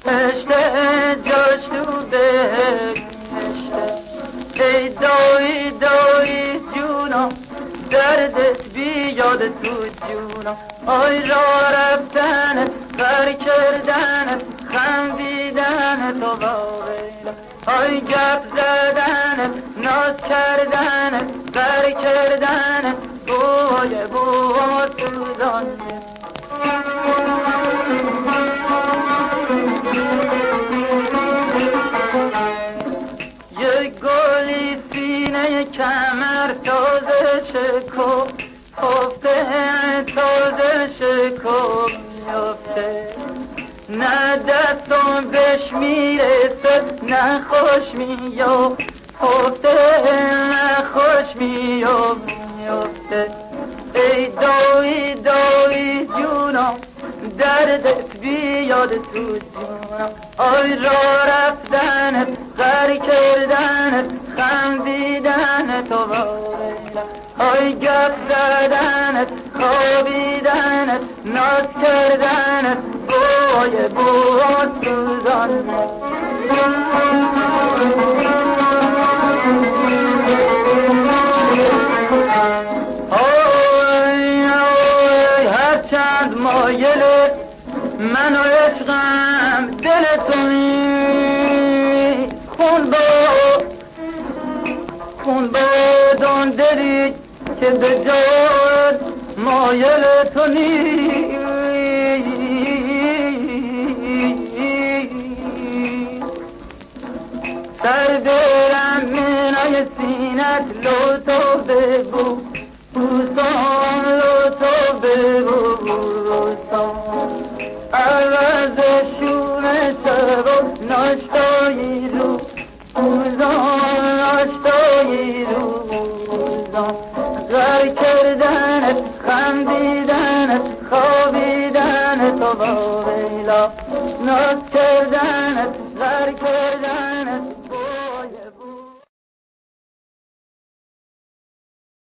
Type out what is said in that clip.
بهشته جاش تو بهشته ای دایی دایی جونم دردت بیاد تو جونم آی را رفتنت بر کردنت خندیدنت و باقیلا آی گپ زدنت ناز کردنت بر کردنت بوی بوی تو دانه یه گلی سینه کمر تازه شکو خفته تازه شکو میفته نه دستم بهش میرسه نه خوش میاد خفته نه خوش میفته ای دایی دایی جونم دردت بیاد تو جونم آی را رفتنت غر کردنت خندیدنت و باریلا آی گپ زدنت خوابیدنت ناز کردنت بوی بود سوزانت هرچند مایلت من و عشقم دلتونی خون بادان دلی که به جاد مایلتونی سر برم منای سینت لطف بگو بوسان لطف بگو بوسان عوض شونه سبا ناشتایی رو بوزان ناشتایی رو بوزان غر کردنت خندیدنت خوابیدنت و باقیلا ناز